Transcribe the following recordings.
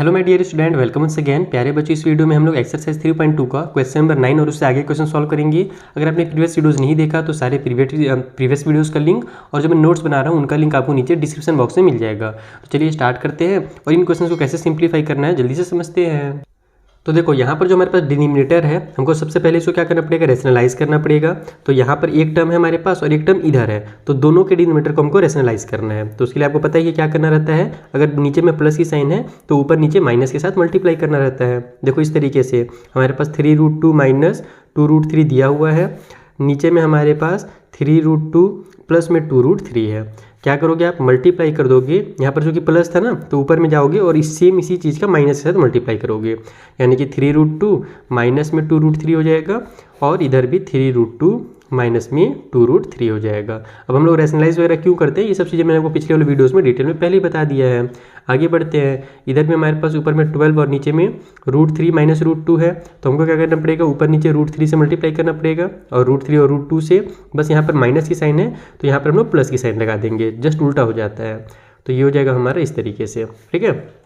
Hello my dear student, welcome once again. प्यारे बच्चों, इस वीडियो में हम लोग एक्सरसाइज 3.2 का क्वेश्चन नंबर 9 और उससे आगे क्वेश्चन सॉल्व करेंगे। अगर आपने प्रीवियस वीडियोस नहीं देखा तो सारे प्रीवियस वीडियोस का लिंक और जो मैं नोट्स बना रहा हूँ उनका लिंक आपको नीचे डिस्क्रिप्शन बॉक्स में मिल जाएगा। तो चलिए स्टार्ट करते हैं और इन क्वेश्चन को कैसे सिंप्लीफाई करना है जल्दी से समझते हैं। तो देखो यहाँ पर जो हमारे पास डिनोमिनेटर है, हमको सबसे पहले इसको क्या करना पड़ेगा, रैशनलाइज करना पड़ेगा। तो यहाँ पर एक टर्म है हमारे पास और एक टर्म इधर है, तो दोनों के डिनोमिनेटर को हमको रैशनलाइज करना है। तो उसके लिए आपको पता है कि क्या करना रहता है, अगर नीचे में प्लस की साइन है तो ऊपर नीचे माइनस के साथ मल्टीप्लाई करना रहता है। देखो इस तरीके से हमारे पास 3√2 माइनस 2√3 दिया हुआ है, नीचे में हमारे पास 3√2 प्लस में 2√3 है। क्या करोगे आप, मल्टीप्लाई कर दोगे। यहाँ पर जो कि प्लस था ना तो ऊपर में जाओगे और इसी चीज़ का माइनस के साथ मल्टीप्लाई करोगे, यानी कि 3√2 माइनस में 2√3 हो जाएगा और इधर भी 3√2 माइनस में 2√3 हो जाएगा। अब हम लोग रैशनलाइज वगैरह क्यों करते हैं, ये सब चीज़ें मैंने आपको पिछले वाले वीडियोस में डिटेल में पहले ही बता दिया है। आगे बढ़ते हैं। इधर में हमारे पास ऊपर में 12 और नीचे में √3 माइनस √2 है, तो हमको क्या करना पड़ेगा, ऊपर नीचे √3 से मल्टीप्लाई करना पड़ेगा और √3 और √2 से बस यहाँ पर माइनस की साइन है तो यहाँ पर हम लोग प्लस की साइन लगा देंगे, जस्ट उल्टा हो जाता है। तो ये हो जाएगा हमारा इस तरीके से, ठीक है।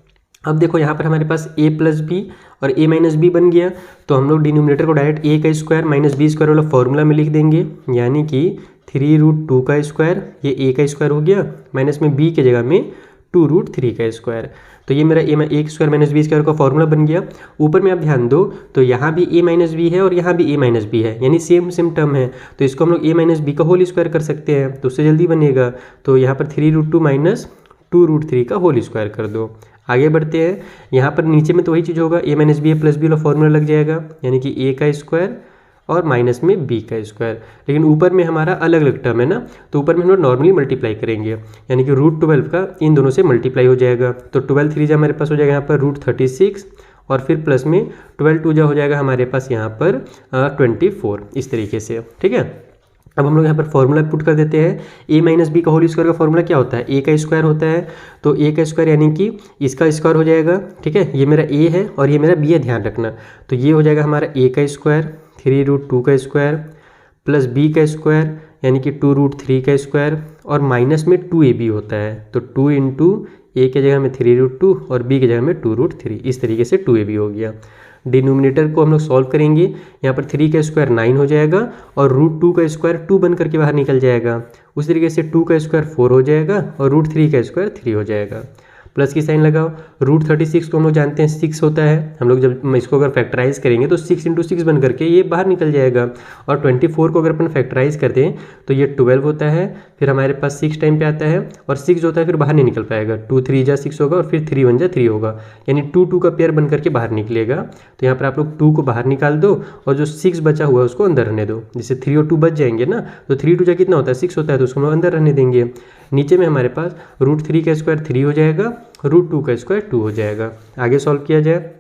अब देखो यहाँ पर हमारे पास a प्लस बी और a माइनस बी बन गया, तो हम लोग डिनोमिनेटर को डायरेक्ट a का स्क्वायर माइनस बी स्क्वायर वाला फॉर्मूला में लिख देंगे, यानी कि 3√2 का स्क्वायर, ये a का स्क्वायर हो गया, माइनस में b के जगह में 2√3 का स्क्वायर। तो ये मेरा a square minus B square का फॉर्मूला बन गया। ऊपर में आप ध्यान दो तो यहाँ भी a माइनस बी है और यहाँ भी a माइनस बी है, यानी सेम टर्म है, तो इसको हम लोग a माइनस बी का होल स्क्वायर कर सकते हैं, तो उससे जल्दी बनेगा। तो यहाँ पर 3√2 माइनस 2√3 का होल स्क्वायर कर दो। आगे बढ़ते हैं। यहाँ पर नीचे में तो वही चीज़ होगा, a माइनस बी है प्लस बी वाला फॉर्मूला लग जाएगा, यानी कि a का स्क्वायर और माइनस में b का स्क्वायर। लेकिन ऊपर में हमारा अलग अलग टर्म है ना, तो ऊपर में हम लोग नॉर्मली मल्टीप्लाई करेंगे, यानी कि √12 का इन दोनों से मल्टीप्लाई हो जाएगा। तो 12 3 हमारे पास हो जाएगा यहाँ पर √36 और फिर प्लस में 12 2 हो जाएगा हमारे पास यहाँ पर 24, इस तरीके से, ठीक है। अब हम लोग यहाँ पर फॉर्मूला पुट कर देते हैं। a माइनस बी का होल स्क्वायर का फॉर्मूला क्या होता है, a का स्क्वायर होता है, तो a का स्क्वायर यानी कि इसका स्क्वायर हो जाएगा, ठीक है। ये मेरा a है और ये मेरा b है, ध्यान रखना। तो ये हो जाएगा हमारा a का स्क्वायर 3√2 का स्क्वायर प्लस b का स्क्वायर यानी कि 2√3 का स्क्वायर और माइनस में 2ab होता है, तो 2 इंटू a के जगह में 3√2 और b के जगह में 2√3, इस तरीके से 2ab हो गया। डिनोमिनेटर को हम लोग सॉल्व करेंगे, यहाँ पर 3 का स्क्वायर 9 हो जाएगा और √2 का स्क्वायर 2 बन करके बाहर निकल जाएगा। उसी तरीके से 2 का स्क्वायर 4 हो जाएगा और √3 का स्क्वायर 3 हो जाएगा। प्लस की साइन लगाओ। √36 को हम लोग जानते हैं 6 होता है, हम लोग जब इसको अगर फैक्टराइज करेंगे तो 6 इंटू 6 बन करके ये बाहर निकल जाएगा। और 24 को अगर अपन फैक्टराइज करते हैं तो ये 12 होता है, फिर हमारे पास 6 टाइम पे आता है और 6 जो होता है फिर बाहर नहीं निकल पाएगा, 2 3 जा 6 होगा और फिर 3 1 जा 3 होगा, यानी 2 2 का पेयर बन करके बाहर निकलेगा। तो यहाँ पर आप लोग 2 को बाहर निकाल दो और जो 6 बचा हुआ है उसको अंदर रहने दो। जैसे 3 और 2 बच जाएंगे ना, तो 3 2 जा कितना होता है, 6 होता है, तो उसको हम लोग अंदर रहने देंगे। नीचे में हमारे पास √3 का स्क्वायर 3 हो जाएगा, √2 का स्क्वायर 2 हो जाएगा। आगे सॉल्व किया जाए,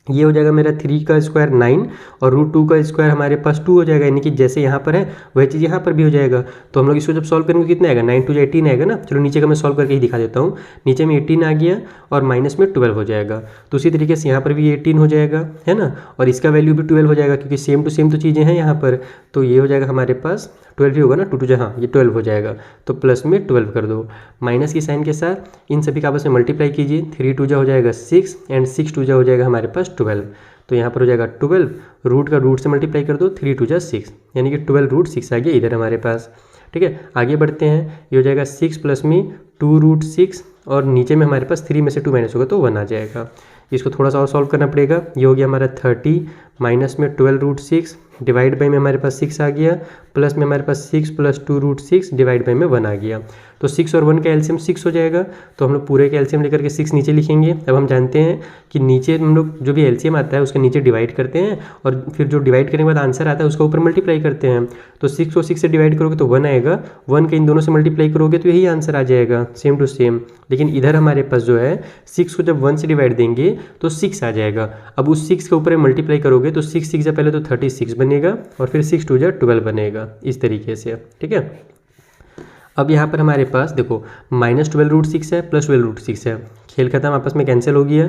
ये हो जाएगा मेरा 3 का स्क्वायर 9 और √2 का स्क्वायर हमारे पास 2 हो जाएगा, यानी कि जैसे यहाँ पर है वही चीज़ यहाँ पर भी हो जाएगा। तो हम लोग इसको जब सॉल्व करेंगे कितना आएगा, 9 2 जा 18 आएगा ना। चलो नीचे का मैं सॉल्व करके ही दिखा देता हूँ। नीचे में 18 आ गया और माइनस में 12 हो जाएगा, तो उसी तरीके से यहाँ पर भी 18 हो जाएगा, है ना, और इसका वैल्यू भी 12 हो जाएगा, क्योंकि सेम टू सेम तो चीज़ें हैं यहाँ पर। तो ये हो जाएगा हमारे पास 12 ही होगा ना, 2 2 हाँ ये 12 हो जाएगा, तो प्लस में 12 कर दो। माइनस की साइन के साथ इन सभी का आपस में मल्टीप्लाई कीजिए, 3 2 हो जाएगा 6 एंड 6 2 हो जाएगा हमारे पास 12। तो यहाँ पर हो जाएगा 12, रूट का रूट से मल्टीप्लाई कर दो, 3 2 6, यानी कि 12√6 आ गया इधर हमारे पास, ठीक है। आगे बढ़ते हैं। ये हो जाएगा 6 प्लस में 2√6 और नीचे में हमारे पास 3 में से 2 माइनस होगा तो 1 आ जाएगा। इसको थोड़ा सा और सॉल्व करना पड़ेगा। ये हो गया हमारा 30 माइनस में 12√6 डिवाइड बाई में हमारे पास 6 आ गया, प्लस में हमारे पास 6 प्लस 2√6 डिवाइड बाई में 1 आ गया। तो 6 और 1 का एलसीएम 6 हो जाएगा, तो हम लोग पूरे का एलसीएम लेकर के 6 नीचे लिखेंगे। अब हम जानते हैं कि नीचे हम लोग जो भी एलसीएम आता है उसके नीचे डिवाइड करते हैं और फिर जो डिवाइड करने के बाद आंसर आता है उसका ऊपर मल्टीप्लाई करते हैं। तो 6 को 6 से डिवाइड करोगे तो 1 आएगा, 1 के इन दोनों से मल्टीप्लाई करोगे तो यही आंसर आ जाएगा, सेम टू सेम। लेकिन इधर हमारे पास जो है 6 को जब 1 से डिवाइड देंगे तो 6 आ जाएगा। अब उस 6 के ऊपर मल्टीप्लाई करोगे तो 6 6 से पहले तो 36 बनेगा और फिर 6 2 12 बनेगा, इस तरीके से, ठीक है। अब यहाँ पर हमारे पास देखो -12√6 है प्लस 12√6 है, खेल खत्म, आपस में कैंसिल हो गया।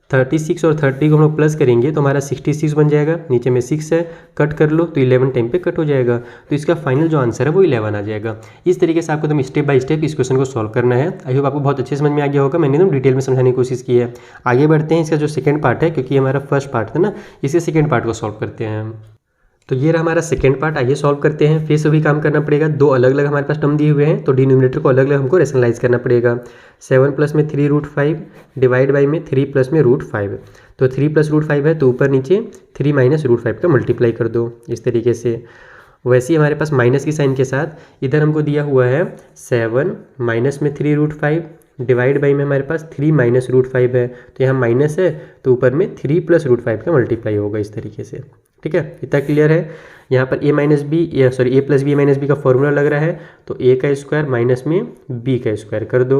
36 और 30 को हम लोग प्लस करेंगे तो हमारा 66 बन जाएगा। नीचे में 6 है, कट कर लो तो 11 टाइम पे कट हो जाएगा। तो इसका फाइनल जो आंसर है वो 11 आ जाएगा। इस तरीके से आपको एकदम स्टेप बाय स्टेप इस क्वेश्चन को सॉल्व करना है। आई होप आपको बहुत अच्छे समझ में आ गया होगा। मैंने एकदम डिटेल में समझाने की कोशिश की है। आगे बढ़ते हैं, इसका जो सेकेंड पार्ट है, क्योंकि हमारा फर्स्ट पार्ट था ना, इसके सेकेंड पार्ट को सॉल्व करते हैं। तो ये रहा हमारा सेकेंड पार्ट। आइए सॉल्व करते हैं। फिर से भी काम करना पड़ेगा। दो अलग अलग हमारे पास टर्म दिए हुए हैं, तो डिनोमिनेटर को अलग अलग हमको रेशनलाइज करना पड़ेगा। 7 प्लस में 3√5 डिवाइड बाई में 3 प्लस में √5। तो 3 प्लस √5 है तो ऊपर नीचे 3 माइनस √5 का मल्टीप्लाई कर दो इस तरीके से। वैसे ही हमारे पास माइनस की साइन के साथ इधर हमको दिया हुआ है 7 माइनस में 3√5 डिवाइड बाई में हमारे पास 3 माइनस √5 है। तो यहाँ माइनस है तो ऊपर में 3 प्लस √5 का मल्टीप्लाई होगा इस तरीके से। ठीक है, इतना क्लियर है। यहाँ पर a plus B A minus B का फॉर्मूला लग रहा है, तो a का स्क्वायर माइनस में b का स्क्वायर कर दो।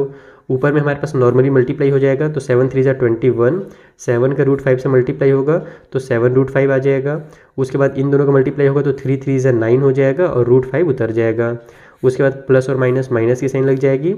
ऊपर में हमारे पास नॉर्मली मल्टीप्लाई हो जाएगा, तो 7 3 21, 7 का √5 से मल्टीप्लाई होगा तो 7√5 आ जाएगा। उसके बाद इन दोनों का मल्टीप्लाई होगा तो 3 3 9 हो जाएगा और √5 उतर जाएगा। उसके बाद प्लस और माइनस की साइन लग जाएगी।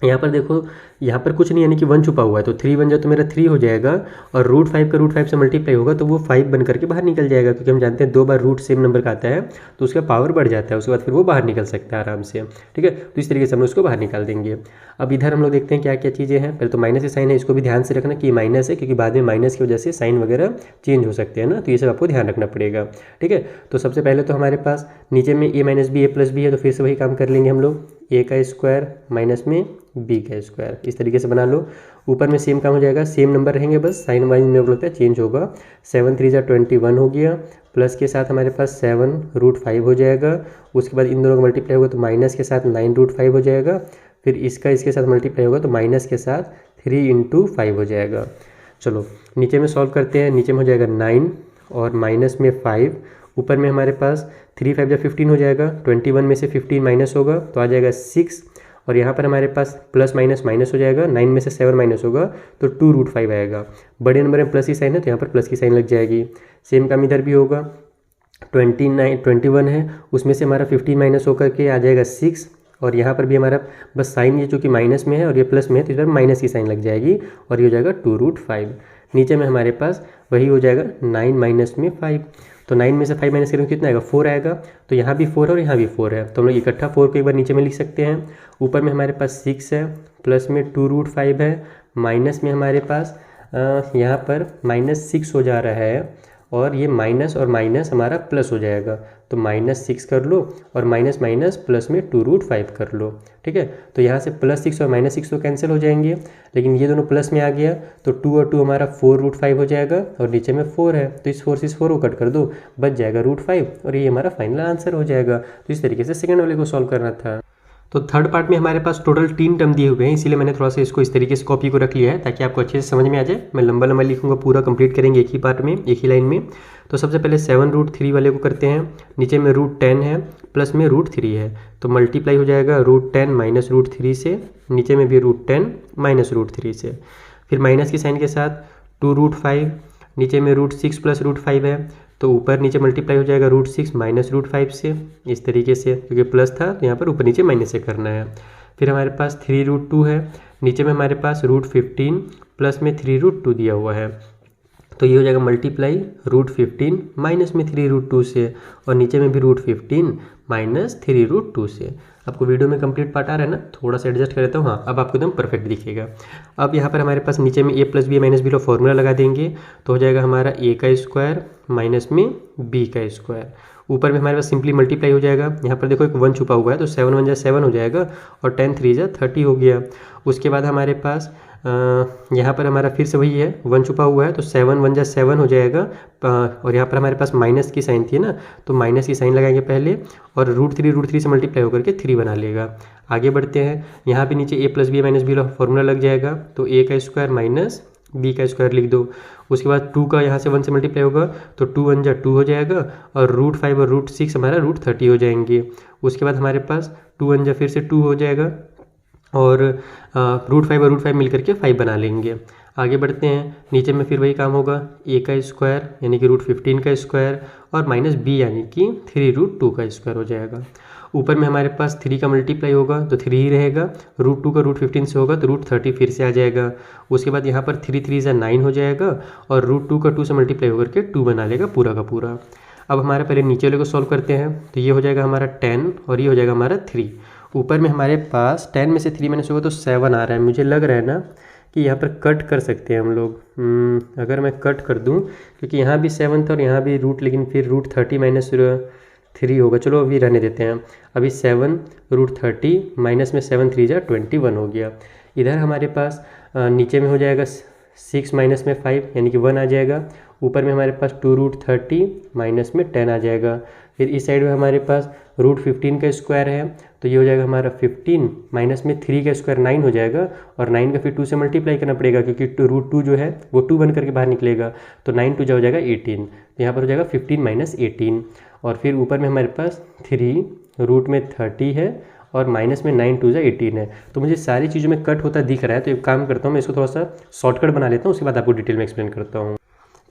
यहाँ पर देखो, यहाँ पर कुछ नहीं, यानी कि 1 छुपा हुआ है, तो 3 बन जाए तो मेरा 3 हो जाएगा और √5 का √5 से मल्टीप्लाई होगा तो वो 5 बन करके बाहर निकल जाएगा, क्योंकि हम जानते हैं 2 बार रूट सेम नंबर का आता है तो उसका पावर बढ़ जाता है, उसके बाद फिर वो बाहर निकल सकता है आराम से। ठीक है, तो इस तरीके से हम उसको बाहर निकाल देंगे। अब इधर हम लोग देखते हैं क्या क्या चीज़ें हैं। पहले तो माइनस की साइन है, इसको भी ध्यान से रखना कि ये माइनस है, क्योंकि बाद में माइनस की वजह से साइन वगैरह चेंज हो सकते हैं ना, तो ये सब आपको ध्यान रखना पड़ेगा। ठीक है, तो सबसे पहले तो हमारे पास नीचे में a minus B A plus B है, तो फिर से वही काम कर लेंगे हम लोग। a का स्क्वायर माइनस में b का स्क्वायर इस तरीके से बना लो। ऊपर में सेम काम हो जाएगा, सेम नंबर रहेंगे, बस साइन वाइज में लगता है चेंज होगा। 7 3 21 हो गया, प्लस के साथ हमारे पास 7√5 हो जाएगा। उसके बाद इन दोनों का मल्टीप्लाई होगा तो माइनस के साथ 9√5 हो जाएगा। फिर इसका इसके साथ मल्टीप्लाई होगा तो माइनस के साथ 3 × 5 हो जाएगा। चलो नीचे में सॉल्व करते हैं। नीचे में हो जाएगा 9 और माइनस में 5। ऊपर में हमारे पास 3 5 15 हो जाएगा, 21 में से 15 माइनस होगा तो आ जाएगा 6। और यहाँ पर हमारे पास प्लस माइनस हो जाएगा, 9 में से 7 माइनस होगा तो 2√5 आएगा। बड़े नंबर में प्लस की साइन है तो यहाँ पर प्लस की साइन लग जाएगी। सेम काम इधर भी होगा। 21 है, उसमें से हमारा 15 माइनस होकर के आ जाएगा 6। और यहाँ पर भी हमारा बस साइन ये चूँकि माइनस में है और ये प्लस में है तो इधर माइनस की साइन लग जाएगी और ये हो जाएगा 2√5। नीचे में हमारे पास वही हो जाएगा 9 माइनस में 5। तो 9 में से 5 माइनस करेंगे कितना आएगा, 4 आएगा। तो यहाँ भी 4 है और यहाँ भी 4 है, तो हम लोग इकट्ठा 4 को एक बार नीचे में लिख सकते हैं। ऊपर में हमारे पास 6 है, प्लस में 2√5 है, माइनस में हमारे पास यहाँ पर -6 हो जा रहा है और ये माइनस और माइनस हमारा प्लस हो जाएगा, तो -6 कर लो और माइनस प्लस में 2√5 कर लो। ठीक है, तो यहाँ से +6 और -6 तो कैंसिल हो जाएंगे, लेकिन ये दोनों प्लस में आ गया तो 2 और 2 हमारा 4√5 हो जाएगा और नीचे में 4 है तो इस 4 से इस 4 को कट कर दो, बच जाएगा √5 और ये हमारा फाइनल आंसर हो जाएगा। तो इस तरीके से सेकेंड वाले को सॉल्व करना था। तो थर्ड पार्ट में हमारे पास टोटल 3 टर्म दिए हुए हैं, इसीलिए मैंने थोड़ा सा इसको इस तरीके से कॉपी को रख लिया है ताकि आपको अच्छे से समझ में आ जाए। मैं लंबा लिखूंगा, पूरा कंप्लीट करेंगे एक ही पार्ट में, एक ही लाइन में। तो सबसे पहले 7√3 वाले को करते हैं। नीचे में √10 है, प्लस में √3 है, तो मल्टीप्लाई हो जाएगा √10 माइनस √3 से, नीचे में भी √10 माइनस √3 से। फिर माइनस की साइन के साथ 2√5, नीचे में √6 प्लस √5 है, तो ऊपर नीचे मल्टीप्लाई हो जाएगा √6 माइनस √5 से, इस तरीके से, क्योंकि प्लस था तो यहाँ पर ऊपर नीचे माइनस से करना है। फिर हमारे पास 3√2 है, नीचे में हमारे पास √15 प्लस में 3√2 दिया हुआ है, तो ये हो जाएगा मल्टीप्लाई √15 माइनस में 3√2 से और नीचे में भी √15 माइनस 3√2 से। आपको वीडियो में कंप्लीट पार्ट आ रहा है ना, थोड़ा सा एडजस्ट कर देता हूँ। हाँ, अब आपको एकदम परफेक्ट दिखेगा। अब यहाँ पर हमारे पास नीचे में a plus B minus B का फॉर्मूला लगा देंगे, तो हो जाएगा हमारा a का स्क्वायर माइनस में b का स्क्वायर। ऊपर में हमारे पास सिंपली मल्टीप्लाई हो जाएगा। यहाँ पर देखो एक 1 छुपा हुआ है, तो 7 1 7 हो जाएगा और 10 3 30 हो गया। उसके बाद हमारे पास यहाँ पर हमारा फिर से वही है, 1 छुपा हुआ है, तो 7 1 7 हो जाएगा। और यहाँ पर हमारे पास माइनस की साइन थी ना, तो माइनस की साइन लगाएंगे पहले और √3 से मल्टीप्लाई होकर के 3 बना लेगा। आगे बढ़ते हैं। यहाँ पे नीचे a plus B minus B का फॉर्मूला लग जाएगा, तो a का स्क्वायर माइनस b का स्क्वायर लिख दो। उसके बाद 2 का यहाँ से 1 से मल्टीप्लाई होगा तो 2 1 2 हो जाएगा और √5 और √6 हमारा √30 हो जाएंगे। उसके बाद हमारे पास 2 1 फिर से 2 हो जाएगा और √5 और √5 मिल करके 5 बना लेंगे। आगे बढ़ते हैं। नीचे में फिर वही काम होगा, a का स्क्वायर यानी कि √15 का स्क्वायर और माइनस b यानी कि 3√2 का स्क्वायर हो जाएगा। ऊपर में हमारे पास 3 का मल्टीप्लाई होगा तो 3 ही रहेगा, √2 का √15 से होगा तो √30 फिर से आ जाएगा। उसके बाद यहाँ पर 3 3 × 9 हो जाएगा और √2 का 2 से मल्टीप्लाई होकर के 2 बना लेगा पूरा का पूरा। अब हमारे पहले नीचे वाले को सॉल्व करते हैं, तो ये हो जाएगा हमारा 10 और ये हो जाएगा हमारा 3। ऊपर में हमारे पास 10 में से 3 माइनस होगा तो 7 आ रहा है। मुझे लग रहा है ना कि यहाँ पर कट कर सकते हैं हम लोग। अगर मैं कट कर दूँ, क्योंकि यहाँ भी 7 था और यहाँ भी रूट, लेकिन फिर √30 माइनस 3 होगा। चलो अभी रहने देते हैं। अभी 7 √30 माइनस में 7 3 × 21 हो गया। इधर हमारे पास नीचे में हो जाएगा 6 माइनस में 5 यानी कि 1 आ जाएगा। ऊपर में हमारे पास 2 √30 माइनस में 10 आ जाएगा। फिर इस साइड में हमारे पास √15 का स्क्वायर है तो ये हो जाएगा हमारा 15 माइनस में 3 का स्क्वायर 9 हो जाएगा और 9 का फिर 2 से मल्टीप्लाई करना पड़ेगा क्योंकि √2 जो है वो 2 बन करके बाहर निकलेगा तो 9 2 हो जाएगा 18। तो यहाँ पर हो जाएगा 15 माइनस 18 और फिर ऊपर में हमारे पास 3 रूट में 30 है और माइनस में 9 2 18 है। तो मुझे सारी चीज़ों में कट होता दिख रहा है, तो एक काम करता हूँ मैं इसको थोड़ा सा शॉर्टकट बना लेता हूँ, उसके बाद आपको डिटेल में एक्सप्लेन करता हूँ।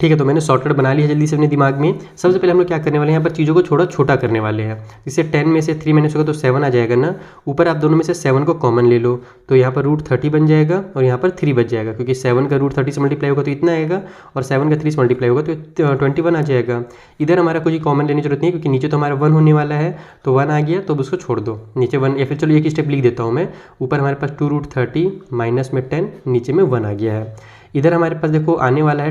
ठीक है, तो मैंने शॉर्टकट बना लिया जल्दी से अपने दिमाग में। सबसे पहले हम लोग क्या करने वाले हैं, यहाँ पर चीज़ों को थोड़ा छोटा करने वाले हैं। इससे 10 में से 3 माइनस होगा तो 7 आ जाएगा ना। ऊपर आप दोनों में से 7 को कॉमन ले लो तो यहाँ पर √30 बन जाएगा और यहाँ पर 3 बच जाएगा, क्योंकि 7 का √30 से मल्टीप्लाई होगा तो इतना आएगा और 7 का 3 से मल्टीप्लाई होगा तो 21 आ जाएगा। इधर हमारा कोई कॉमन लेने की जरूरत नहीं है क्योंकि नीचे तो हमारा 1 होने वाला है, तो 1 आ गया तो उसको छोड़ दो नीचे 1, या फिर चलो एक स्टेप लिख देता हूँ मैं। ऊपर हमारे पास 2 √30 माइनस में 10, नीचे में 1 आ गया है। इधर हमारे पास देखो आने वाला है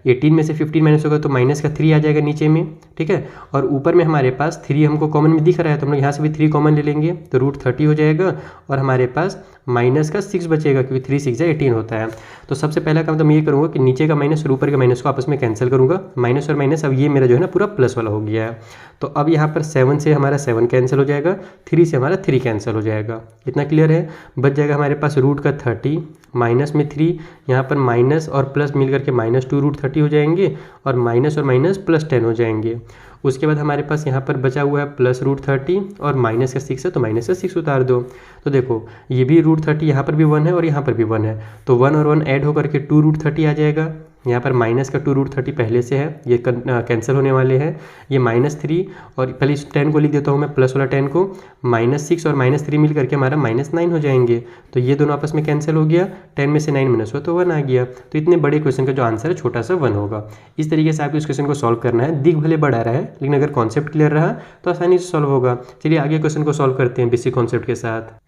18 में से 15 माइनस होगा तो माइनस का 3 आ जाएगा नीचे में, ठीक है। और ऊपर में हमारे पास 3 हमको कॉमन में दिख रहा है तो हम लोग यहाँ से भी 3 कॉमन ले लेंगे तो √30 हो जाएगा और हमारे पास माइनस का 6 बचेगा क्योंकि 3 6 18 होता है। तो सबसे पहला काम तो मैं ये करूँगा कि नीचे का माइनस और ऊपर का माइनस को आपस में कैंसिल करूँगा। माइनस और माइनस अब ये मेरा जो है ना पूरा प्लस वाला हो गया है। तो अब यहाँ पर 7 से हमारा 7 कैंसिल हो जाएगा, 3 से हमारा 3 कैंसिल हो जाएगा। इतना क्लियर है। बच जाएगा हमारे पास रूट का 30 माइनस में 3, यहाँ पर माइनस और प्लस मिल करके माइनस 2 √30 हो जाएंगे और माइनस प्लस 10 हो जाएंगे। उसके बाद हमारे पास यहाँ पर बचा हुआ है प्लस √30 और माइनस का 6 है तो माइनस का 6 उतार दो। तो देखो ये भी √30 यहाँ पर भी 1 है और यहाँ पर भी 1 है तो 1 और 1 ऐड होकर के 2 √30 आ जाएगा। यहाँ पर माइनस का 2 √30 पहले से है, ये कैंसिल होने वाले हैं। ये -3 और पहले इस 10 को लिख देता हूँ मैं, प्लस वाला 10 को, -6 और -3 मिल करके हमारा -9 हो जाएंगे। तो ये दोनों आपस में कैंसिल हो गया। 10 में से 9 माइनस हुआ तो 1 आ गया। तो इतने बड़े क्वेश्चन का जो आंसर है छोटा सा 1 होगा। इस तरीके से आपको इस क्वेश्चन को सॉल्व करना है। दिख भले बड़ा रहा है लेकिन अगर कॉन्सेप्ट क्लियर रहा तो आसानी से सॉल्व होगा। चलिए आगे क्वेश्चन को सॉल्व करते हैं बेसिक कॉन्सेप्ट के साथ।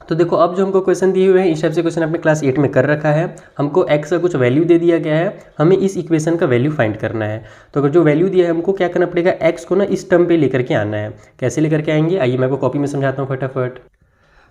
तो देखो अब जो हमको क्वेश्चन दिए हुए हैं इस टाइप से क्वेश्चन आपने क्लास 8 में कर रखा है। हमको x का कुछ वैल्यू दे दिया गया है, हमें इस इक्वेशन का वैल्यू फाइंड करना है। तो अगर जो वैल्यू दिया है हमको क्या करना पड़ेगा, x को ना इस टर्म पे लेकर के आना है। कैसे लेकर के आएंगे आइए मैं आपको कॉपी में समझाता हूँ फटाफट।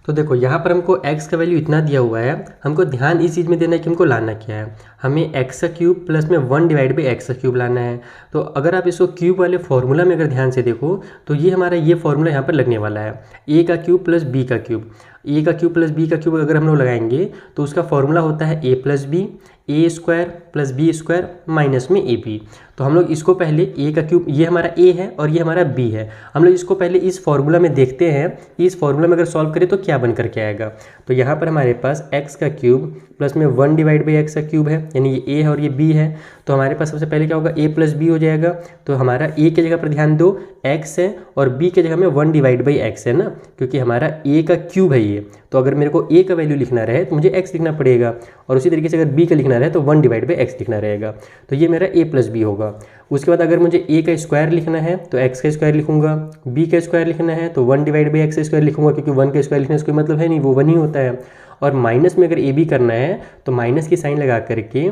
तो देखो यहाँ पर हमको x का वैल्यू इतना दिया हुआ है, हमको ध्यान इस चीज़ में देना है कि हमको लाना क्या है। हमें x³ प्लस में 1/x³ लाना है। तो अगर आप इसको क्यूब वाले फॉर्मूला में अगर ध्यान से देखो तो ये हमारा ये फॉर्मूला यहाँ पर लगने वाला है, a³ plus b³। a³ plus b³ अगर हम लोग लगाएंगे तो उसका फॉर्मूला होता है a plus B, a² plus b² minus में ab। तो हम लोग इसको पहले a³, ये हमारा a है और ये हमारा b है, हम लोग इसको पहले इस फॉर्मूला में देखते हैं। इस फॉर्मूला में अगर सॉल्व करें तो क्या बन करके आएगा। तो यहाँ पर हमारे पास x³ प्लस में 1/x³ है, यानी ये a है और ये b है। तो हमारे पास सबसे पहले क्या होगा, a प्लस b हो जाएगा। तो हमारा a की जगह पर ध्यान दो x है और b की जगह में 1/x है ना, क्योंकि हमारा a का क्यूब है ये। तो अगर मेरे को a का वैल्यू लिखना रहे तो मुझे x लिखना पड़ेगा और उसी तरीके से अगर b का लिखना रहे तो 1/x लिखना रहेगा। तो ये मेरा a प्लस b होगा। उसके बाद अगर मुझे a का स्क्वायर लिखना है तो x का स्क्वायर लिखूंगा, b का स्क्वायर लिखना है तो 1/x² लिखूंगा, क्योंकि 1 का स्क्वायर लिखने से कोई मतलब है नहीं, वो 1 ही होता है। और माइनस में अगर a b करना है तो माइनस की साइन लगा करके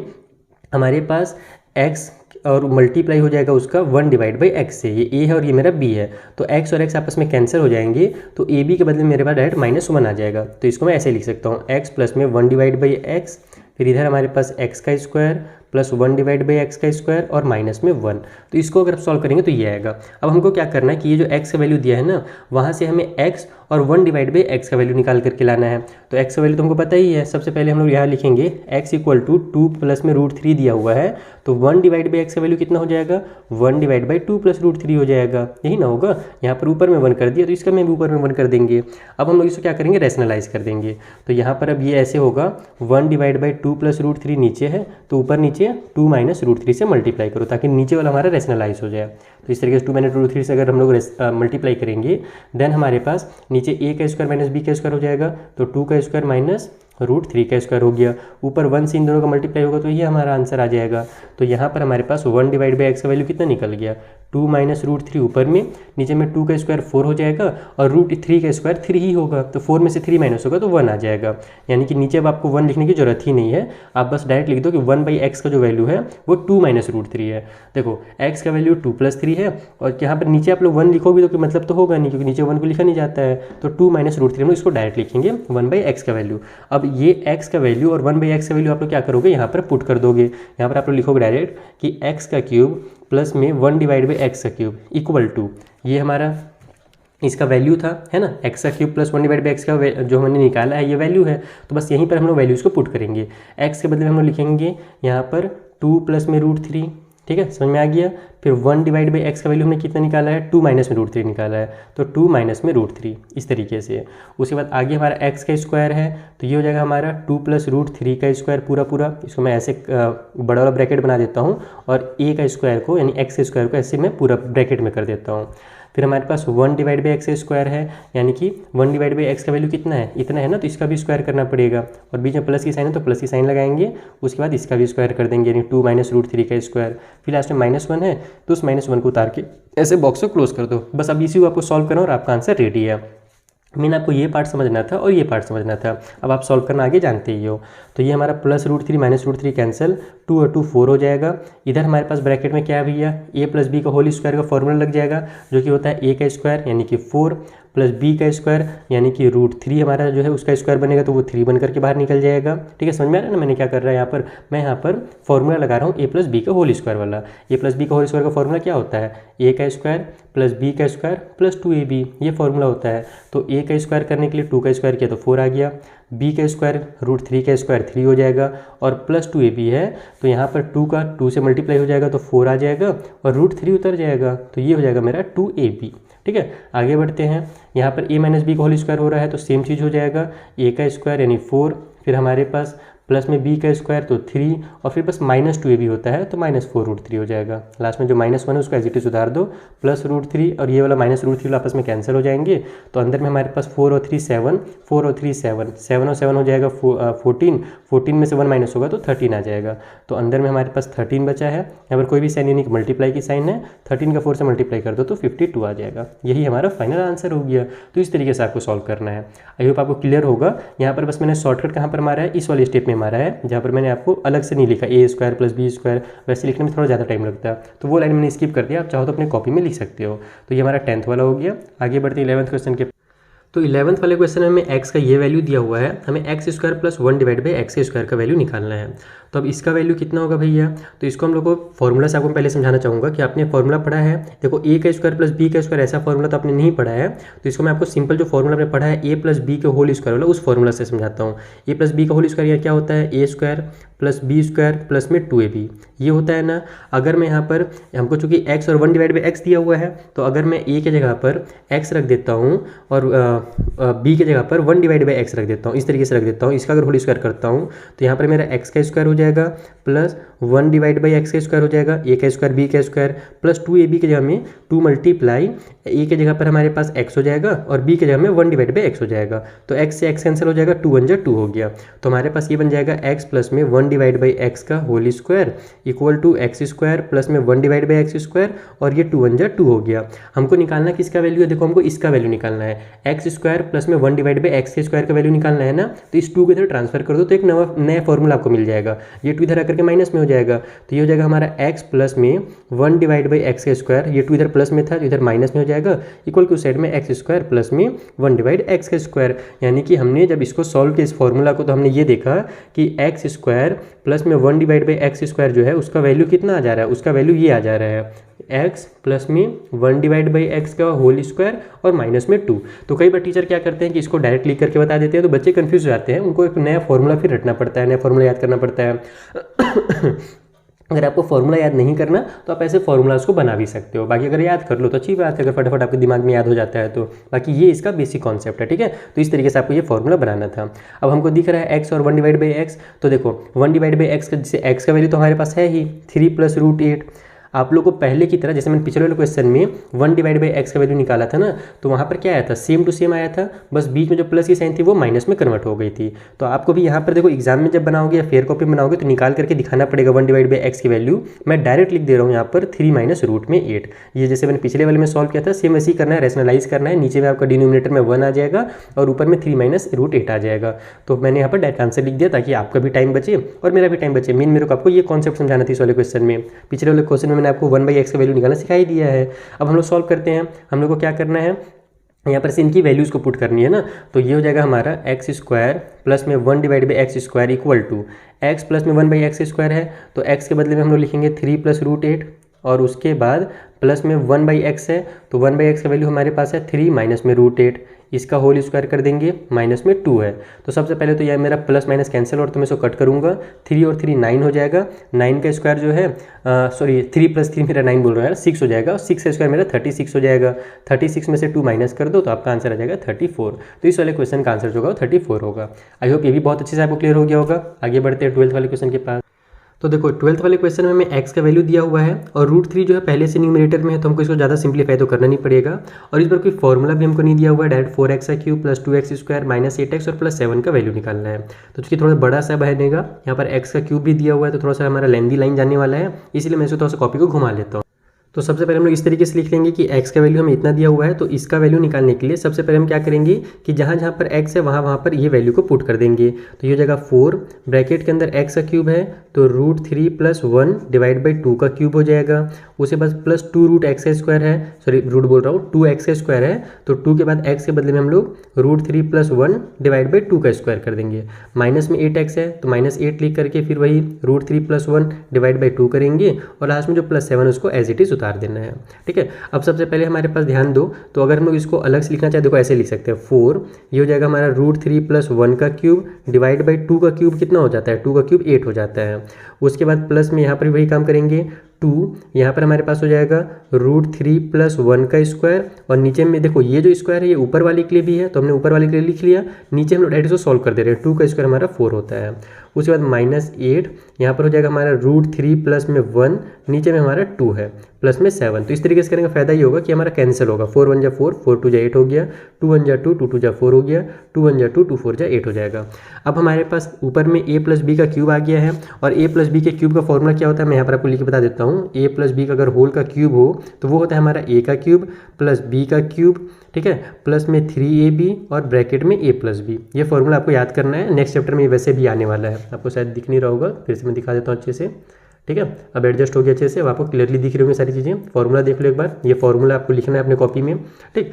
हमारे पास x और मल्टीप्लाई हो जाएगा उसका 1/x से। ये a है और ये मेरा b है, तो x और x आपस में कैंसिल हो जाएंगे तो ab के बदले मेरे पास डायरेक्ट -1 आ जाएगा। तो इसको मैं ऐसे लिख सकता हूँ, x प्लस में 1/x, फिर इधर हमारे पास x का स्क्वायर प्लस 1/x का स्क्वायर और माइनस में 1। तो इसको अगर आप सॉल्व करेंगे तो ये आएगा। अब हमको क्या करना है कि ये जो x का वैल्यू दिया है ना, वहाँ से हमें x और 1/x का वैल्यू निकाल करके लाना है। तो x का वैल्यू तो हमको पता ही है। सबसे पहले हम लोग यहाँ लिखेंगे x = 2 प्लस में √3 दिया हुआ है, तो 1/x का वैल्यू कितना हो जाएगा, 1/2 प्लस √3 हो जाएगा, यही ना होगा। यहाँ पर ऊपर में 1 कर दिया तो इसका में भी ऊपर में 1 कर देंगे। अब हम लोग इसको क्या करेंगे, रैशनलाइज कर देंगे। तो यहाँ पर अब ये ऐसे होगा, 1/2 प्लस √3 नीचे है तो ऊपर नीचे नीचे 2 माइनस रूट 3 से मल्टीप्लाई करो ताकि नीचे वाला हमारा रेशनलाइज हो जाए। तो इस तरीके से 2 माइनस रूट 3 से अगर हम लोग मल्टीप्लाई करेंगे देन हमारे पास नीचे a का स्क्वायर माइनस b का स्क्वायर हो जाएगा, तो 2 का स्क्वायर माइनस रूट 3 का स्क्वायर हो गया। ऊपर 1 से इन दोनों का मल्टीप्लाई होगा तो ये हमारा आंसर आ जाएगा। तो यहाँ पर हमारे पास 1 डिवाइड बाई एक्स का वैल्यू कितना निकल गया, 2 माइनस रूट 3 ऊपर में, नीचे में 2 का स्क्वायर 4 हो जाएगा और रूट 3 का स्क्वायर 3 ही होगा, तो 4 में से 3 माइनस होगा तो 1 आ जाएगा। यानी कि नीचे अब आपको 1 लिखने की जरूरत ही नहीं है, आप बस डायरेक्ट लिख दो कि 1 बाई एक्स का जो वैल्यू है वो 2 माइनस रूट 3 है। देखो एक्स का वैल्यू 2 प्लस 3 है और यहाँ पर नीचे आप लोग 1 लिखोगे तो मतलब तो होगा नहीं क्योंकि नीचे 1 को लिखा नहीं जाता है, तो 2 माइनस रूट 3 हम लोग इसको डायरेक्ट लिखेंगे 1 बाई एक्स का वैल्यू। अब ये एक्स का वैल्यू और 1 बाई एक्स का वैल्यू आप लोग क्या करोगे, यहाँ पर पुट कर दोगे। यहाँ पर आप लोग लिखोगे डायरेक्ट कि एक्स का क्यूब प्लस में 1 डिवाइड बाई एक्स का क्यूब इक्वल टू, ये हमारा इसका वैल्यू था, है ना, एक्स का cube plus 1 divide by X का जो हमने निकाला है ये वैल्यू है। तो बस यहीं पर हम लोग वैल्यूज़ को पुट करेंगे। एक्स के बदले हम लोग लिखेंगे यहाँ पर 2 प्लस में रूट 3, ठीक है, समझ में आ गया। फिर 1 डिवाइड बाई एक्स का वैल्यू हमने कितना निकाला है, 2 माइनस में रूट 3 निकाला है, तो 2 माइनस में रूट 3 इस तरीके से। उसके बाद आगे हमारा एक्स का स्क्वायर है तो ये हो जाएगा हमारा 2 प्लस रूट 3 का स्क्वायर पूरा पूरा। इसको मैं ऐसे बड़ा वाला ब्रैकेट बना देता हूँ और ए का स्क्वायर को यानी एक्स स्क्वायर को ऐसे मैं पूरा ब्रैकेट में कर देता हूँ। फिर हमारे पास 1 डिवाइड बाई एक्स स्क्वायर है, यानी कि 1 डिवाइड बाई एक्स का वैल्यू कितना है, इतना है ना, तो इसका भी स्क्वायर करना पड़ेगा और बीच में प्लस की साइन है तो प्लस की साइन लगाएंगे। उसके बाद इसका भी स्क्वायर कर देंगे यानी 2 माइनस रूट 3 का स्क्वायर। फिर लास्ट में -1 है तो उस -1 को उतार के ऐसे बॉक्स को क्लोज कर दो। बस अब इसी को आपको सॉल्व करना और आपका आंसर रेडी है। मैंने आपको ये पार्ट समझना था और ये पार्ट समझना था, अब आप सॉल्व करना आगे जानते ही हो। तो ये हमारा plus root 3 minus root 3 cancel, 2 और 2 4 हो जाएगा। इधर हमारे पास ब्रैकेट में क्या है भैया, a प्लस बी का होल स्क्वायर का फॉर्मूला लग जाएगा जो कि होता है a का स्क्वायर यानी कि 4 प्लस b का स्क्वायर यानी कि रूट 3 हमारा जो है उसका स्क्वायर बनेगा तो वो 3 बन करके बाहर निकल जाएगा। ठीक है, समझ में आ रहा है ना मैंने क्या कर रहा है यहाँ पर, मैं यहाँ पर फॉर्मूला लगा रहा हूँ a प्लस बी का होल स्क्वायर वाला। a प्लस बी का होल स्क्वायर का फॉर्मूला क्या होता है, a का स्क्वायर प्लस b का स्क्वायर प्लस 2ab, ये फॉर्मूला होता है। तो a का स्क्वायर करने के लिए 2 का स्क्वायर किया तो 4 आ गया, b का स्क्वायर रूट 3 का स्क्वायर 3 हो जाएगा और प्लस 2ab है तो यहाँ पर 2 का 2 से मल्टीप्लाई हो जाएगा तो 4 आ जाएगा और रूट 3 उतर जाएगा तो ये हो जाएगा मेरा 2ab। ठीक है, आगे बढ़ते हैं। यहाँ पर a माइनस बी का होल स्क्वायर हो रहा है तो सेम चीज़ हो जाएगा, a का स्क्वायर यानी 4, फिर हमारे पास प्लस में b का स्क्वायर तो 3 और फिर बस -2ab होता है तो -4 रूट 3 हो जाएगा। लास्ट में जो -1 है उसको एज इट इज उतार दो, प्लस रूट 3 और ये वाला माइनस रूट 3 आपस में कैंसिल हो जाएंगे। तो अंदर में हमारे पास 4 और 3 7, 4 और 3 7, 7 और 7 हो जाएगा 14, 14 में से 1 माइनस होगा तो 13 आ जाएगा। तो अंदर में हमारे पास 13 बचा है, यहाँ पर कोई भी साइन यानी कि मल्टीप्लाई की साइन है, 13 का 4 से मल्टीप्लाई कर दो तो 52 आ जाएगा। यही हमारा फाइनल आंसर हो गया। तो इस तरीके से आपको सॉल्व करना है। आई होप आपको क्लियर होगा। यहाँ पर बस मैंने शॉर्टकट कहाँ पर मारा है, इस वाले स्टेप में मारा है जहाँ पर मैंने आपको अलग से नहीं लिखा a square plus B square, वैसे लिखने में थोड़ा ज़्यादा टाइम लगता है तो वो लाइन मैंने स्किप कर दिया। आप चाहो तो अपने कॉपी में लिख सकते हो। तो ये हमारा 10th वाला हो गया। आगे बढ़ते 11th क्वेश्चन के। तो 11th वाले क्वेश्चन में हमें x का ये वैल्यू दिया हुआ है, हमें x square plus 1 divide by x square का वैल्यू निकालना है। तो अब इसका वैल्यू कितना होगा भैया, तो इसको हम लोग को फॉर्मूला से आपको पहले समझाना चाहूँगा कि आपने फॉर्मूला पढ़ा है। देखो a का स्क्वायर प्लस b का स्क्वायर ऐसा फॉर्मूला तो आपने नहीं पढ़ा है, तो इसको मैं आपको सिंपल जो फॉर्मूला आपने पढ़ा है a प्लस बी के होल स्क्वायर वाला उस फॉर्मूला से समझाता हूँ। a प्लस बी का होल स्क्वायर क्या होता है, a square plus B square plus में 2ab, ये होता है ना। अगर मैं यहाँ पर हमको चूंकि x और 1 डिवाइड बाई एक्स दिया हुआ है तो अगर मैं a के जगह पर x रख देता हूँ और b के जगह पर 1 डिवाइड बाई एक्स रख देता हूँ, इस तरीके से रख देता हूँ, इसका अगर होल स्क्वायर करता हूँ तो यहाँ पर मेरा x का स्क्वायर हो जाएगा प्लस 1 डिवाइड बाई एक्स का स्क्वायर हो जाएगा, a का स्क्वायर b का स्क्वायर प्लस 2ab के जगह में 2 मल्टीप्लाई a के जगह पर हमारे पास x हो जाएगा और b के जगह में 1 डिवाइड बाई एक्स हो जाएगा। तो x से x कैंसिल हो जाएगा, 2 1 जा 2 हो गया। तो हमारे पास ये बन जाएगा x प्लस में 1 डिवाइड बाई एक्स का whole square equal to X square plus में 1 डिवाइड बाई एक्स स्क्वायर और ये 2 1 जा 2 हो गया। हमको निकालना किसका वैल्यू है, देखो हमको इसका वैल्यू निकालना है, एक्स स्क्वायर प्लस में 1 डिवाइड बाई एक्स के स्क्वायर का वैल्यू निकालना है ना। तो इस 2 को इधर ट्रांसफर कर दो तो एक नया फॉर्मूला आपको मिल जाएगा, ये 2 इधर आकर के माइनस में हो जाएगा। तो ये हो जाएगा हमारा x प्लस में 1 डिवाइड बाई एक्स का स्क्वायर, ये 2 इधर प्लस में था तो इधर माइनस में हो जाएगा, इक्वल टू साइड में एक्स स्क्वायर प्लस में 1 डिवाइड एक्स का स्क्वायर। यानी कि हमने जब इसको सॉल्व किया इस फॉर्मूला को तो हमने ये देखा कि एक्स स्क्वायर प्लस में 1 डिवाइड बाई एक्स स्क्वायर जो है उसका वैल्यू कितना आ जा रहा है, उसका वैल्यू ये आ जा रहा है x प्लस में 1 डिवाइड बाई एक्स का होल स्क्वायर और माइनस में 2। तो कई बार टीचर क्या करते हैं कि इसको डायरेक्ट लिख करके बता देते हैं तो बच्चे कंफ्यूज हो जाते हैं, उनको एक नया फॉर्मूला फिर रटना पड़ता है, नया फॉर्मूला याद करना पड़ता है। अगर आपको फॉर्मूला याद नहीं करना तो आप ऐसे फॉर्मूलाज को बना भी सकते हो। बाकी अगर याद कर लो तो अच्छी बात है, अगर फटाफट आपके दिमाग में याद हो जाता है तो। बाकी ये इसका बेसिक कॉन्सेप्ट है, ठीक है। तो इस तरीके से आपको ये फॉर्मूला बनाना था। अब हमको दिख रहा है x और 1/x, तो देखो 1/x का, जैसे x का वैल्यू तो हमारे पास है ही 3 + √8। आप लोग को पहले की तरह, जैसे मैंने पिछले वाले क्वेश्चन में 1/x का वैल्यू निकाला था ना, तो वहाँ पर क्या आया था, सेम टू सेम आया था, बस बीच में जो प्लस की साइन थी वो माइनस में कन्वर्ट हो गई थी। तो आपको भी यहाँ पर देखो एग्जाम में जब बनाओगे या फेयर कॉपी में बनाओगे तो निकाल करके दिखाना पड़ेगा 1/x की वैल्यू। मैं डायरेक्ट लिख दे रहा हूँ यहाँ पर 3 - √8। ये जैसे मैंने पिछले वाले में सॉल्व किया था सेम वैसे ही करना है, रेशनलाइज करना है। नीचे में आपका डिनोमिनेटर में 1 आ जाएगा और ऊपर में 3 - √8 आ जाएगा। तो मैंने यहाँ पर डायरेक्ट आंसर लिख दिया ताकि आपका भी टाइम बचे और मेरा भी टाइम बचे। मेन मेरे को आपको ये कॉन्सेप्ट समझाना थी इस वाले क्वेश्चन में। पिछले वाले क्वेश्चन में मैंने आपको 1/x का वैल्यू निकालना सिखा ही दिया है। अब हम लोग सॉल्व करते हैं। हम लोग को क्या करना है, यहाँ पर से इनकी वैल्यूज़ को पुट करनी है ना। तो ये हो जाएगा हमारा x² प्लस में 1/x² equal to x plus में 1/x² है, तो x के बदले में हम लोग लिखेंगे 3 + √8 और उसके बाद प्लस में 1/x है, तो 1/x का वैल्यू हमारे पास है 3 माइनस में √8, इसका होल स्क्वायर कर देंगे, माइनस में 2 है। तो सबसे पहले तो यह मेरा प्लस माइनस कैंसिल और तो मैं इसको कट करूँगा, 3 और 3 9 हो जाएगा। 9 का स्क्वायर जो है सॉरी 3 + 3 मेरा 9 बोल रहा है 6 हो जाएगा, और 6 का स्क्वायर मेरा 36 हो जाएगा। 36 में से 2 माइनस कर दो तो आपका आंसर आ जाएगा 34। तो इस वाले क्वेश्चन का आंसर जो होगा वो 34 होगा। आई होप ये भी बहुत अच्छे से आपको क्लियर हो गया होगा। आगे बढ़ते हैं 12th वाले क्वेश्चन के पास। तो देखो 12th वाले क्वेश्चन में हमें x का वैल्यू दिया हुआ है और √3 जो है पहले से न्यूमरेटर में है, तो हमको इसको ज़्यादा सिंप्लीफाई तो करना नहीं पड़ेगा। और इस पर कोई फॉर्मूला भी हमको नहीं दिया हुआ है, डायरेक्ट 4x³ + 2x² - 8x और +7 का वैल्यू निकालना है। तो चूँकि थोड़ा बड़ा सा बनेगा, यहाँ पर x³ भी दिया हुआ है तो थोड़ा सा हमारा लेंदी लाइन जाने वाला है, इसलिए मैं इसको थोड़ा सा कॉपी को घुमा लेता हूँ। तो सबसे पहले हम लोग इस तरीके से लिख लेंगे कि x का वैल्यू हमें इतना दिया हुआ है, तो इसका वैल्यू निकालने के लिए सबसे पहले हम क्या करेंगे कि जहाँ जहाँ पर x है वहाँ पर ये वैल्यू को पुट कर देंगे। तो ये हो जाएगा 4 ब्रैकेट के अंदर x का क्यूब है तो √3 + 1 / 2 का क्यूब हो जाएगा। उसके बाद प्लस 2√x² है, सॉरी रूट बोल रहा हूँ, 2x² है, तो 2 के बाद x के बदले में हम लोग √3 + 1 / 2 का स्क्वायर कर देंगे। माइनस में 8x है तो -8 लिख करके फिर वही √3 + 1 / 2 करेंगे और लास्ट में जो +7 उसको एज इट इज़ उतार देना है, ठीक है। अब सबसे पहले हमारे पास ध्यान दो, तो अगर हम लोग इसको अलग से लिखना चाहे देखो ऐसे लिख सकते हैं 4, ये हो जाएगा हमारा √3 + 1 का क्यूब / 2 का क्यूब कितना हो जाता है, 2 का क्यूब 8 हो जाता है। उसके बाद प्लस में यहाँ पर भी वही काम करेंगे 2, यहाँ पर हमारे पास हो जाएगा √3 + 1 का स्क्वायर और नीचे में देखो ये जो स्क्वायर है ये ऊपर वाले के लिए भी है तो हमने ऊपर वाले के लिए लिख लिया, नीचे हम लोग डायरेक्ट इसको सॉल्व कर दे रहे हैं। 2 का स्क्वायर हमारा 4 होता है। उसके बाद -8 यहाँ पर हो जाएगा हमारा √3 प्लस में 1, नीचे में हमारा 2 है, प्लस में 7। तो इस तरीके से करने का फायदा ये होगा कि हमारा कैंसिल होगा, 4 × 1 = 4, 4 × 2 = 8 हो गया, 2 × 1 = 2, 2 × 2 = 4 हो गया, 2 × 1 = 2, 2 × 4 = 8 हो जाएगा। अब हमारे पास ऊपर में a + b का क्यूब आ गया है और a + b के क्यूब का फॉर्मूला क्या होता है मैं यहाँ पर आपको लिख के बता देता हूँ। a + b का अगर होल का क्यूब हो तो वो होता है हमारा a का क्यूब प्लस b का क्यूब, ठीक है, प्लस में 3ab और ब्रैकेट में a + b। ये फॉर्मूला आपको याद करना है, नेक्स्ट चैप्टर में वैसे भी आने वाला है, आपको शायद दिख नहीं रहा होगा, फिर से मैं दिखा देता हूँ अच्छे से, ठीक है। अब एडजस्ट हो गया अच्छे से, अब आपको क्लियरली दिख रही होंगी सारी चीज़ें। फॉर्मूला देख लो एक बार, ये फॉर्मूला आपको लिखना है अपने कॉपी में, ठीक।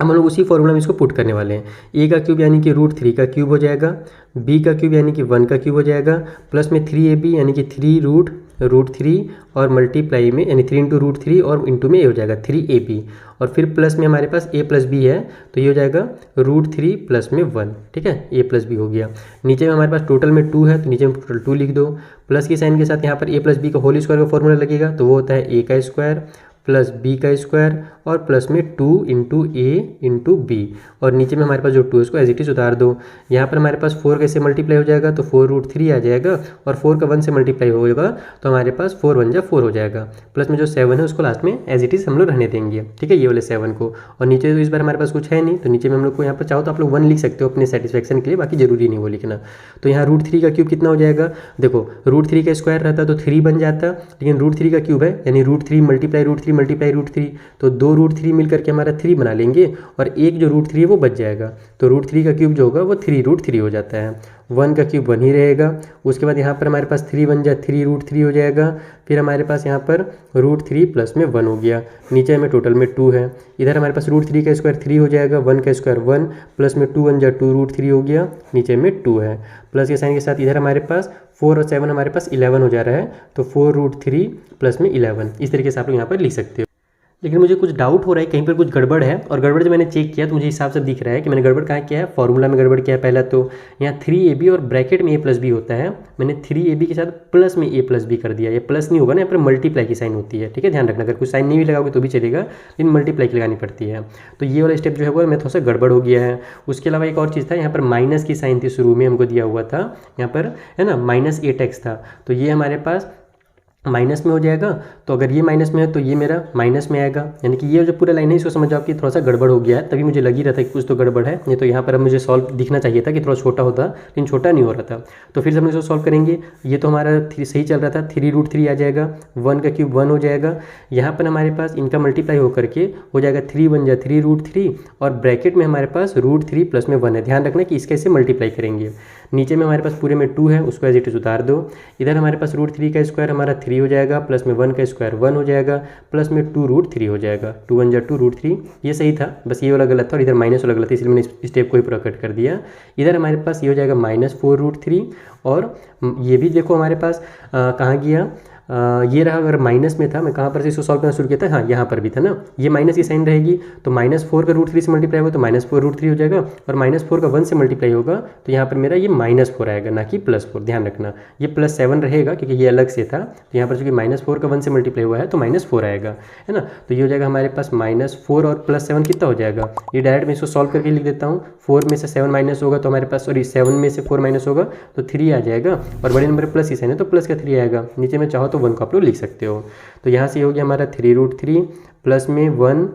हम लोग उसी फॉर्मूला में इसको पुट करने वाले हैं। a का क्यूब यानी कि √3 का क्यूब हो जाएगा, b का क्यूब यानी कि 1 का क्यूब हो जाएगा, प्लस में 3ab यानी कि 3√3 और मल्टीप्लाई में यानी 3 × √3 और इंटू में a हो जाएगा 3ab और फिर प्लस में हमारे पास a + b है तो ये हो जाएगा √3 प्लस में 1, ठीक है, a + b हो गया। नीचे में हमारे पास टोटल में 2 है तो नीचे में टोटल 2 लिख दो, प्लस के साइन के साथ यहाँ पर a + b का होल स्क्वायर का फॉर्मूला लगेगा तो वो होता है a का स्क्वायर प्लस b का स्क्वायर और प्लस में 2 × a × b और नीचे में हमारे पास जो 2 है उसको एज इट इज उतार दो। यहाँ पर हमारे पास 4 कैसे मल्टीप्लाई हो जाएगा तो 4√3 आ जाएगा और 4 का 1 से मल्टीप्लाई होगा तो हमारे पास 4 × 1 = 4 हो जाएगा, प्लस में जो 7 है उसको लास्ट में एज इट इज हम लोग रहने देंगे, ठीक है, ये वाले 7 को। और नीचे तो इस बार हमारे पास कुछ है नहीं तो नीचे में हम लोग को यहाँ पर चाहो तो आप लोग 1 लिख सकते हो अपने सेटिस्फेक्शन के लिए, बाकी जरूरी नहीं वो लिखना। तो यहाँ √3 का क्यूब कितना हो जाएगा, देखो √3 का स्क्वायर रहता तो 3 बन जाता, लेकिन √3 का क्यूब है यानी √3 × √3 तो 2 √3 मिलकर के हमारा 3 बना लेंगे और एक जो √3 है वो बच जाएगा, तो √3 का क्यूब जो होगा वो 3√3 हो जाता है। 1 का क्यूब 1 ही रहेगा। उसके बाद यहाँ पर हमारे पास 3 × 1 = 3√3 हो जाएगा, फिर हमारे पास यहाँ पर √3 प्लस में 1 हो गया, नीचे में टोटल में 2 है, इधर हमारे पास √3 का स्क्वायर 3 हो जाएगा, 1 का स्क्वायर 1 प्लस में 2 × 1 = 2√3 हो गया, नीचे में 2 है, प्लस के साइन के साथ इधर हमारे पास 4 और 7 हमारे पास 11 हो जा रहा है तो 4√3 प्लस में 11, इस तरीके से आप लोग यहाँ पर लिख सकते हो। लेकिन मुझे कुछ डाउट हो रहा है, कहीं पर कुछ गड़बड़ है। और गड़बड़ जब मैंने चेक किया तो मुझे हिसाब से दिख रहा है कि मैंने गड़बड़ कहाँ किया है, फॉर्मूला में गड़बड़ किया है। पहला तो यहाँ 3ab और ब्रैकेट में a+b होता है, मैंने 3ab के साथ प्लस में a+b कर दिया। ये प्लस नहीं होगा ना, यहाँ पर मल्टीप्लाई की साइन होती है, ठीक है, ध्यान रखना। अगर कुछ साइन नहीं भी लगाओगे तो भी चलेगा, लेकिन मल्टीप्लाई की लगानी पड़ती है। तो ये वाला स्टेप जो है वो मैं थोड़ा सा गड़बड़ हो गया है। उसके अलावा एक और चीज़ था, यहाँ पर माइनस की साइन थी, शुरू में हमको दिया हुआ था यहाँ पर, है ना, -8x था। तो ये हमारे पास माइनस में हो जाएगा। तो अगर ये माइनस में है तो ये मेरा माइनस में आएगा, यानी कि ये जो पूरा लाइन है इसको समझ जाओ कि थोड़ा सा गड़बड़ हो गया है। तभी मुझे लग ही रहा था कि कुछ तो गड़बड़ है, नहीं तो यहाँ पर अब मुझे सॉल्व दिखना चाहिए था कि थोड़ा छोटा होता, लेकिन छोटा नहीं हो रहा था। तो फिर से हम इसको सॉल्व करेंगे। ये तो हमारा सही चल रहा था, 3√3 आ जाएगा, 1 का क्यूब 1 हो जाएगा। यहाँ पर हमारे पास इनका मल्टीप्लाई होकर के हो जाएगा 3 बन जाए 3√3, और ब्रैकेट में हमारे पास √3 प्लस में 1 है। ध्यान रखना कि इसके से मल्टीप्लाई करेंगे। नीचे में हमारे पास पूरे में 2 है, उसको एज इट इज उतार दो। इधर हमारे पास √3 का स्क्वायर हमारा 3 हो जाएगा, प्लस में 1 का स्क्वायर 1 हो जाएगा, प्लस में 2√3 हो जाएगा। 2 1 जा 2√3, ये सही था, बस ये वाला गलत था और इधर माइनस वाला गलत था, इसलिए मैंने इस स्टेप को ही पूरा कट कर दिया। इधर हमारे पास ये हो जाएगा -4√3, और ये भी देखो हमारे पास कहाँ गया, ये रहा। अगर माइनस में था, मैं कहाँ पर से इसको सॉल्व करना शुरू किया था, हाँ यहाँ पर भी था ना, ये माइनस की साइन रहेगी। तो -4 का √3 से मल्टीप्लाई होगा तो -4√3 हो जाएगा, और -4 का 1 से मल्टीप्लाई होगा तो यहाँ पर मेरा ये -4 आएगा, ना कि +4। ध्यान रखना, ये +7 रहेगा क्योंकि ये अलग से था। तो यहाँ पर चूँकि -4 का 1 से मल्टीप्लाई हुआ है तो -4 आएगा, है ना। तो ये हो जाएगा हमारे पास -4 और +7 कितना हो जाएगा, ये डायरेक्ट मैं इसको सॉल्व करके लिख देता हूँ। 4 में से 7 माइनस होगा तो हमारे पास, सॉरी 7 में से 4 माइनस होगा तो 3 आ जाएगा, और बड़े नंबर प्लस की साइन है तो प्लस का 3 आएगा। नीचे में चाहो तो 1 को आप लोग लिख सकते हो। तो यहाँ से हो गया हमारा 3√3 प्लस में 1,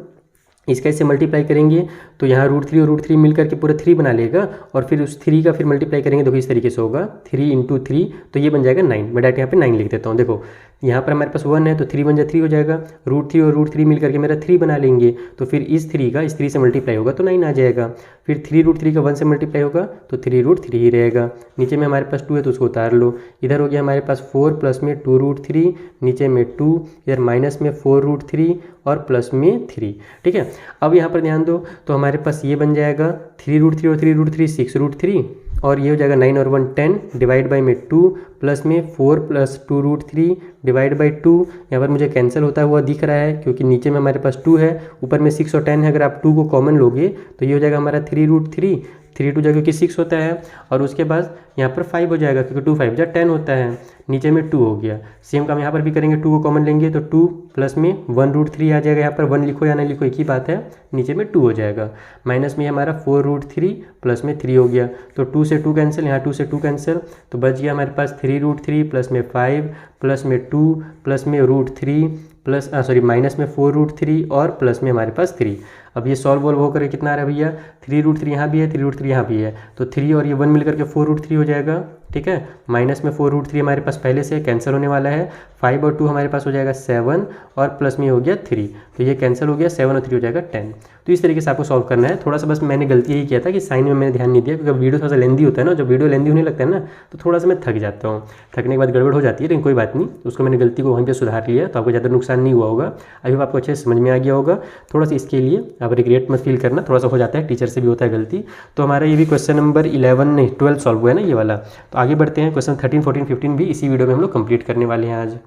इसका इससे मल्टीप्लाई करेंगे तो यहाँ √3 और √3 मिल करके पूरा 3 बना लेगा, और फिर उस 3 का फिर मल्टीप्लाई करेंगे तो इस तरीके से होगा 3 × 3, तो ये बन जाएगा 9। मैं डायरेक्ट यहाँ पे 9 लिख देता हूँ। देखो यहाँ पर हमारे पास 1 है तो 3 बन जाए 3 हो जाएगा, √3 और √3 मिल करके मेरा 3 बना लेंगे, तो फिर इस 3 का इस 3 से मल्टीप्लाई होगा तो 9 आ जाएगा। फिर 3√3 का 1 से मल्टीप्लाई होगा तो 3√3 ही रहेगा। नीचे में हमारे पास 2 है तो उसको उतार लो। इधर हो गया हमारे पास 4 प्लस में 2√3, नीचे में 2, इधर माइनस में 4√3 और प्लस में 3, ठीक है। अब यहाँ पर ध्यान दो तो हमारे पास ये बन जाएगा 3√3 और 3√3 6√3, और ये हो जाएगा 9 और 1 10, डिवाइड बाई में 2, प्लस में 4 प्लस 2√3 डिवाइड बाई 2। यहाँ पर मुझे कैंसिल होता हुआ दिख रहा है क्योंकि नीचे में हमारे पास 2 है, ऊपर में 6 और 10 है। अगर आप 2 को कॉमन लोगे तो ये हो जाएगा हमारा 3√3, 3 2 जगह क्योंकि 6 होता है, और उसके बाद यहाँ पर 5 हो जाएगा क्योंकि 2 5 जा 10 होता है, नीचे में 2 हो गया। सेम काम यहाँ पर भी करेंगे, 2 को कॉमन लेंगे तो 2 प्लस में 1√3 आ जाएगा। यहाँ पर 1 लिखो या नहीं लिखो एक ही बात है, नीचे में 2 हो जाएगा। माइनस में हमारा 4√3 प्लस में 3 हो गया, तो 2 से 2 कैंसिल, यहाँ 2 से 2 कैंसिल, तो बच गया हमारे पास 3√3 प्लस में 5 प्लस में 2 प्लस में √3 प्लस माइनस में 4√3 और प्लस में हमारे पास 3। अब ये सॉल्व वॉल्व होकर कितना आ रहा है भैया, 3√3 यहाँ भी है, 3√3 यहाँ भी है, तो 3 और ये 1 मिलकर के 4√3 हो जाएगा, ठीक है। माइनस में 4√3 हमारे पास पहले से कैंसिल होने वाला है, 5 और 2 हमारे पास हो जाएगा 7, और प्लस में हो गया 3, तो ये कैंसिल हो गया, 7 और 3 हो जाएगा 10। तो इस तरीके से आपको सॉल्व करना है। थोड़ा सा बस मैंने गलती यही किया था कि साइन में मैंने ध्यान नहीं दिया, क्योंकि वीडियो थोड़ा सा लेंदी होता है ना, जब वीडियो लेंदी होने लगता है ना तो थोड़ा सा मैं थक जाता हूँ, थकने के बाद गड़बड़ हो जाती है, लेकिन कोई बात नहीं, उसको मैंने गलती को वहीं पर सुधार लिया, तो आपको ज़्यादा नुकसान नहीं हुआ होगा। अभी आपको अच्छे से समझ में आ गया होगा। थोड़ा सा इसके लिए आप रिग्रेट मत फील करना, थोड़ा सा हो जाता है, टीचर से भी होता है गलती। तो हमारा ये भी क्वेश्चन नंबर 12 सॉल्व हुआ है ना ये वाला। तो आगे बढ़ते हैं, क्वेश्चन 13 14 15 भी इसी वीडियो में हम लोग कंप्लीट करने वाले हैं आज,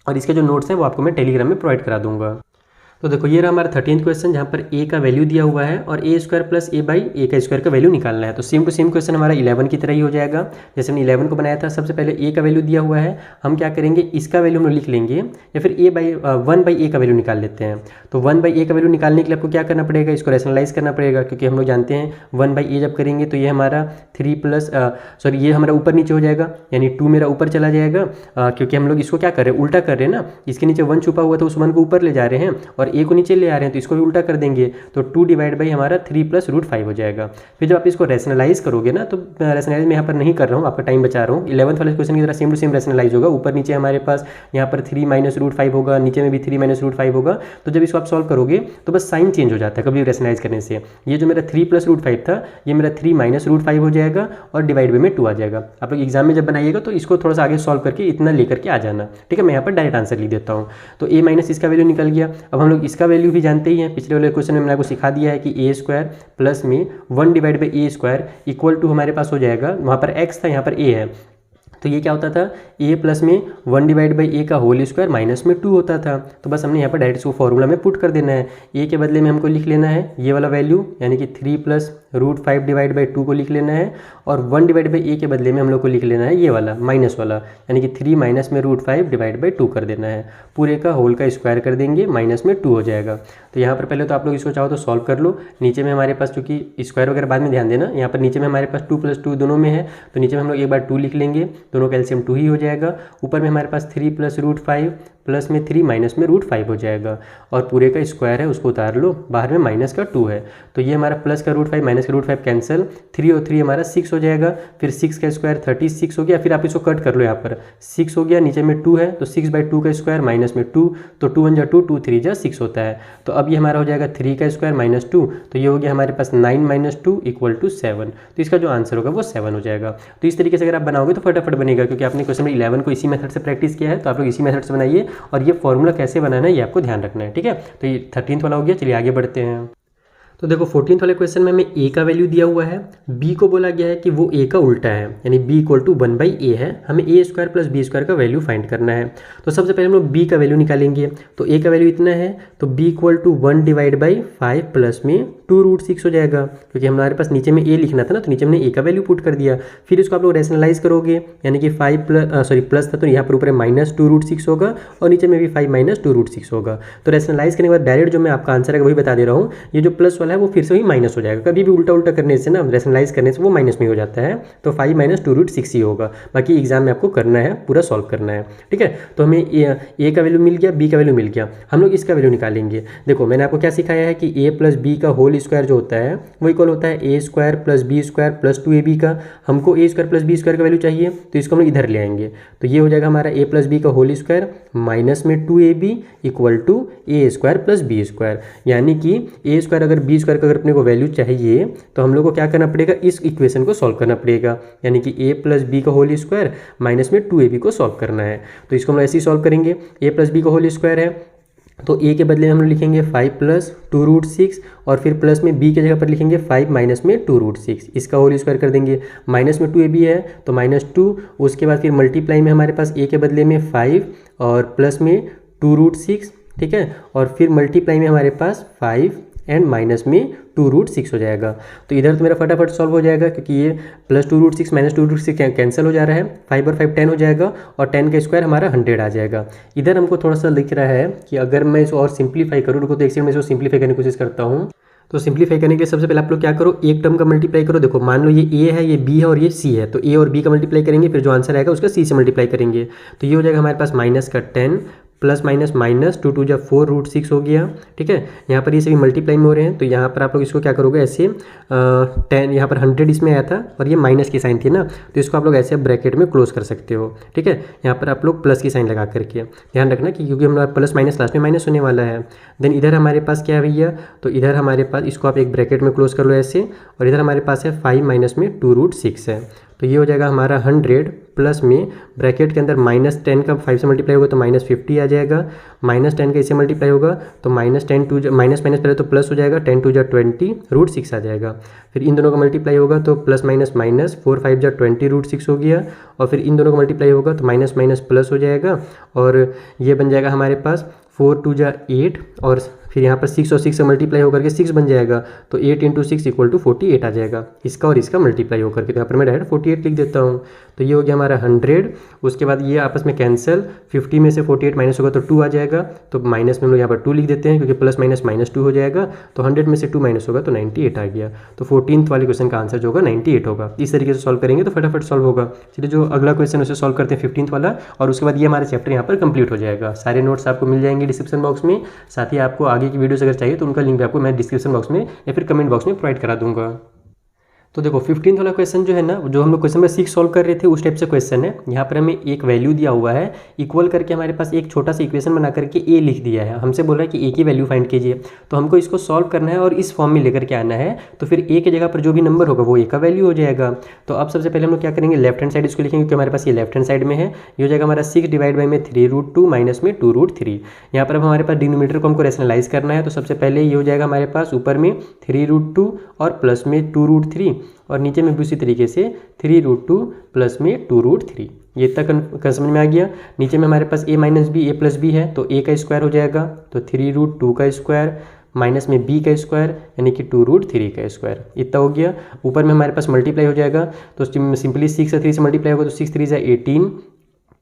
और इसके जो नोट्स हैं वो आपको मैं टेलीग्राम में प्रोवाइड करा दूंगा। तो देखो ये रहा हमारा 13th क्वेश्चन, जहाँ पर a का वैल्यू दिया हुआ है और a² plus a by a का स्क्वायर का वैल्यू निकालना है। तो सेम टू सेम क्वेश्चन हमारा 11 की तरह ही हो जाएगा। जैसे हमने 11 को बनाया था, सबसे पहले a का वैल्यू दिया हुआ है, हम क्या करेंगे इसका वैल्यू हम लोग लिख लेंगे, या फिर 1 बाई a का वैल्यू निकाल लेते हैं। तो 1 बाई a का वैल्यू निकालने के लिए आपको क्या करना पड़ेगा, इसको रैशनलाइज करना पड़ेगा, क्योंकि हम लोग जानते हैं 1 बाई a जब करेंगे तो ये हमारा 3 प्लस ये हमारा ऊपर नीचे हो जाएगा, यानी 2 मेरा ऊपर चला जाएगा, क्योंकि हम लोग इसको क्या कर रहे हैं, उल्टा कर रहे हैं ना, इसके नीचे 1 छुपा हुआ था, उस 1 को ऊपर ले जा रहे हैं और a को नीचे ले आ रहे हैं, तो इसको भी उल्टा कर देंगे, तो 2 डिवाइड बाई हमारा 3 प्लस √5 हो जाएगा। फिर जब आप इसको रैशनलाइज करोगे ना, तो रैशनलाइज मैं यहाँ पर नहीं कर रहा हूँ, आपका टाइम बचा रहा हूँ। 11th वाले क्वेश्चन की तरह सेम टू सेम रैशनलाइज होगा, ऊपर नीचे हमारे पास यहाँ पर 3 माइनस √5 होगा, नीचे में भी 3 माइनस √5 होगा। तो जब इसको आप सॉल्व करोगे तो बस साइन चेंज हो जाता है कभी रैशनलाइज करने से। ये जो मेरा 3 प्लस √5 था, ये मेरा 3 माइनस √5 हो जाएगा और डिवाइड बाई में 2 आ जाएगा। आप लोग एग्जाम में जब बनाइएगा तो इसको थोड़ा सा आगे सॉल्व करके इतना लेकर के आ जाना, ठीक है। मैं यहाँ पर डायरेक्ट आंसर लिख देता हूँ। तो a माइनस इसका वैल्यू निकल गया। अब हम लोग इसका वैल्यू भी जानते ही हैं, पिछले वाले क्वेश्चन में मैंने आपको सिखा दिया है कि a² प्लस में 1 divide by a² equal to हमारे पास हो जाएगा, वहाँ पर x था यहाँ पर a है, तो ये क्या होता था, a प्लस में 1 डिवाइड बाई ए का होल स्क्वायर माइनस में 2 होता था। तो बस हमने यहाँ पर डायरेक्ट इसको फॉर्मूला में पुट कर देना है। a के बदले में हमको लिख लेना है ये वाला वैल्यू, यानी कि 3 प्लस रूट 5 डिवाइड बाई 2 को लिख लेना है, और 1 डिवाइड बाई a के बदले में हम लोग को लिख लेना है ये वाला माइनस वाला, यानी कि 3 माइनस में रूट 5 डिवाइड बाई 2 कर देना है। पूरे का होल का स्क्वायर कर देंगे, माइनस में 2 हो जाएगा। तो यहाँ पर पहले तो आप लोग इसको चाहो तो सॉल्व कर लो। नीचे में हमारे पास चूँकि स्क्वायर वगैरह बाद में ध्यान देना, यहाँ पर नीचे में हमारे पास 2 प्लस 2 दोनों में है, तो नीचे में हम लोग एक बार 2 लिख लेंगे, दोनों का एलसीएम 2 ही हो जाएगा। ऊपर में हमारे पास 3 प्लस रूट 5 प्लस में 3 माइनस में रूट 5 हो जाएगा, और पूरे का स्क्वायर है उसको उतार लो, बाहर में माइनस का 2 है। तो ये हमारा प्लस का रूट 5 माइनस का रूट 5 कैंसिल, 3 और 3 हमारा 6 हो जाएगा। फिर 6 का स्क्वायर 36 हो गया। फिर आप इसको कट कर लो, यहाँ पर 6 हो गया, नीचे में 2 है, तो 6/2 का स्क्वायर माइनस में 2, तो 2 1 जा 2, 2 3 जा 6 होता है। तो अब ये हमारा हो जाएगा 3 का स्क्वायर माइनस 2, तो ये हो गया हमारे पास 9 माइनस 2 इक्वल टू 7। तो इसका जो आंसर होगा वो 7 हो जाएगा। तो इस तरीके से अगर आप बनाओगे तो फटाफट बनेगा, क्योंकि आपने क्वेश्चन नंबर 11 को इसी मेथड से प्रैक्टिस किया है। तो आप लोग इसी मेथड से बनाइए, और ये फॉर्मूला कैसे बनाना है ये आपको ध्यान रखना है, ठीक है। तो ये 13th वाला हो गया। चलिए आगे बढ़ते हैं। तो देखो 14th वाले क्वेश्चन में हमें a का वैल्यू दिया हुआ है, b को बोला गया है कि वो a का उल्टा है, यानी b इक्वल टू 1/a है। हमें a square plus b square का वैल्यू फाइंड करना है। तो सबसे पहले हम लोग b का वैल्यू निकालेंगे। तो a का वैल्यू इतना है, तो b equal to 1 divide by 5 plus में 2 रूट 6 हो जाएगा, क्योंकि हमारे पास नीचे में a लिखना था ना, तो नीचे हमने a का वैल्यू पुट कर दिया। फिर इसको आप लोग रेशनलाइज करोगे, यानी कि 5 प्लस था तो यहाँ पर ऊपर माइनस 2 रूट 6 होगा, और नीचे में भी 5 माइनस 2 रूट 6 होगा। तो रेशनलाइज करने के बाद डायरेक्ट जो मैं आपका आंसर है वही बता दे रहा हूँ। ये जो प्लस वाला है वो फिर से वही माइनस हो जाएगा। कभी भी उल्टा उल्टा करने से ना, रेशनलाइज करने से वो माइनस में हो जाता है। तो 5 माइनस 2 रूट 6 ही होगा। बाकी एग्जाम में आपको करना है, पूरा सॉल्व करना है, ठीक है। तो हमें a का वैल्यू मिल गया, b का वैल्यू मिल गया। हम लोग इसका वैल्यू निकालेंगे। देखो मैंने आपको क्या सिखाया है कि a प्लस बी का होल स्क्वायर जो होता है वो इक्वल होता है a square plus B square plus 2ab का। हमको a square plus B square का वैल्यू चाहिए, तो इसको हम लोग इधर ले आएंगे। तो ये हो जाएगा हमारा a प्लस बी का होल स्क्वायर माइनस में 2ab equal to a square plus B square, यानी कि a स्क्वायर अगर b स्क्वायर का अगर अपने को वैल्यू चाहिए तो हम लोग को क्या करना पड़ेगा, इस इक्वेशन को सॉल्व करना पड़ेगा, यानी कि a प्लस बी का होल स्क्वायर माइनस में 2ab को सॉल्व करना है। तो इसको हम लोग ऐसे ही सॉल्व करेंगे। a प्लस बी का होल स्क्वायर है, तो a के बदले में हम लोग लिखेंगे 5 प्लस 2 रूट 6, और फिर प्लस में b के जगह पर लिखेंगे 5 माइनस में 2 रूट 6, इसका होल स्क्वायर कर देंगे। माइनस में 2ab है तो माइनस 2, उसके बाद फिर मल्टीप्लाई में हमारे पास a के बदले में 5 और प्लस में 2 रूट 6, ठीक है, और फिर मल्टीप्लाई में हमारे पास 5 एंड माइनस में 2 रूट 6 हो जाएगा। तो इधर तो मेरा फटाफट सॉल्व हो जाएगा, क्योंकि ये plus 2 root 6 minus 2 root 6 cancel हो जा रहा है। 5 और 5 10 हो जाएगा, और 10 का स्क्वायर हमारा 100 आ जाएगा। इधर हमको थोड़ा सा लिख रहा है कि अगर मैं इसको और सिंप्लीफाई करूँ, रुको तो एक सेकंड में इसको सिंप्लीफाई करने की कोशिश करता हूँ। तो सिंप्लीफाई करने के लिए सबसे पहले आप लोग क्या करो, एक टर्म का मल्टीप्लाई करो। देखो मान लो ये a है, ये b है और ये c है, तो a और b का मल्टीप्लाई करेंगे, फिर जो आंसर आएगा उसका c से मल्टीप्लाई करेंगे। तो ये हो जाएगा हमारे पास माइनस का 10 प्लस माइनस माइनस 2 2 जा 4 रूट 6 हो गया, ठीक है। यहाँ पर ये सभी मल्टीप्लाई में हो रहे हैं, तो यहाँ पर आप लोग इसको क्या करोगे, ऐसे 10 यहाँ पर 100 इसमें आया था और ये माइनस की साइन थी ना, तो इसको आप लोग ऐसे ब्रैकेट में क्लोज कर सकते हो, ठीक है। यहाँ पर आप लोग प्लस की साइन लगा करके ध्यान रखना कि क्योंकि हमारा प्लस माइनस लास्ट में माइनस होने वाला है। देन इधर हमारे पास क्या है भैया, तो इधर हमारे पास इसको आप एक ब्रैकेट में क्लोज कर लो ऐसे, और इधर हमारे पास है 5 माइनस में 2 रूट 6 है। तो ये हो जाएगा हमारा 100 प्लस में ब्रैकेट के अंदर माइनस 10 का 5 से मल्टीप्लाई होगा तो माइनस 50 आ जाएगा, माइनस 10 का इससे मल्टीप्लाई होगा तो माइनस 10 टू माइनस माइनस पहले तो प्लस हो जाएगा, 10 टू जा 20 रूट 6 आ जाएगा। फिर इन दोनों का मल्टीप्लाई होगा तो प्लस माइनस माइनस 4 5 जा 20 रूट 6 हो गया, और फिर इन दोनों का मल्टीप्लाई होगा तो माइनस माइनस प्लस हो जाएगा, और ये बन जाएगा हमारे पास 4 2 जा 8, और फिर यहाँ पर 6 और 6 से मल्टीप्लाई होकर के 6 बन जाएगा, तो 8 इंटू 6 इक्वल टू 48 आ जाएगा, इसका और इसका मल्टीप्लाई होकर के। तो यहाँ पर मैं डायरेक्ट 48 लिख देता हूँ। तो ये हो गया हमारा 100, उसके बाद ये आपस में कैंसिल, 50 में से 48 माइनस होगा तो 2 आ जाएगा, तो माइनस में हम लोग यहाँ पर 2 लिख देते हैं क्योंकि प्लस माइनस माइनस 2 हो जाएगा, तो 100 में से 2 माइनस होगा तो 98 आ गया। तो 14th वाले क्वेश्चन का आंसर जो होगा 98 होगा। इस तरीके से सॉल्व करेंगे तो फटाफट सॉल्व होगा। चलिए जो अगला क्वेश्चन उसे सॉल्व करते हैं 15th वाला, और उसके बाद ये हमारा चैप्टर यहाँ पर कंप्लीट हो जाएगा। सारे नोट्स आपको मिल जाएंगे डिस्क्रिप्शन बॉक्स में, साथ ही आपको आगे की वीडियोस अगर चाहिए तो उनका लिंक भी आपको मैं डिस्क्रिप्शन बॉक्स में या फिर कमेंट बॉक्स में प्रोवाइड करा दूंगा। तो देखो 15th वाला क्वेश्चन जो है ना, जो हम लोग क्वेश्चन नंबर 6 सॉल्व कर रहे थे उस टाइप से क्वेश्चन है। यहाँ पर हमें एक वैल्यू दिया हुआ है, इक्वल करके हमारे पास एक छोटा सा इक्वेशन बना करके a लिख दिया है। हमसे बोल रहा है कि a की वैल्यू फाइंड कीजिए, तो हमको इसको सॉल्व करना है और इस फॉर्म में लेकर के आना है। तो फिर a की जगह पर जो भी नंबर होगा वो a का वैल्यू हो जाएगा। तो अब सबसे पहले हम लोग क्या करेंगे, लेफ्ट हैंड साइड इसको लिखेंगे क्योंकि हमारे पास ये लेफ्ट हैंड साइड में है। ये हो जाएगा हमारा 6 डिवाइड बाई में 3 रूट 2 माइनस में 2 रूट 3। यहाँ पर अब हमारे पास डिनोमिनेटर को हमको रेशनलाइज करना है, तो सबसे पहले ये हो जाएगा हमारे पास ऊपर में 3 रूट 2 और प्लस में 2 रूट 3, और नीचे में भी उसी तरीके से 3 रूट 2 प्लस में 2 रूट 3। ये तक समझ में आ गया। नीचे में हमारे पास a minus B A plus B है, तो a का स्क्वायर हो जाएगा, तो 3√2 का स्क्वायर माइनस में b का स्क्वायर यानी कि 2√3 का स्क्वायर, इतना हो गया। ऊपर में हमारे पास मल्टीप्लाई हो जाएगा, तो सिंपली 6 और 3 से मल्टीप्लाई होगा, तो 6 3 = 18।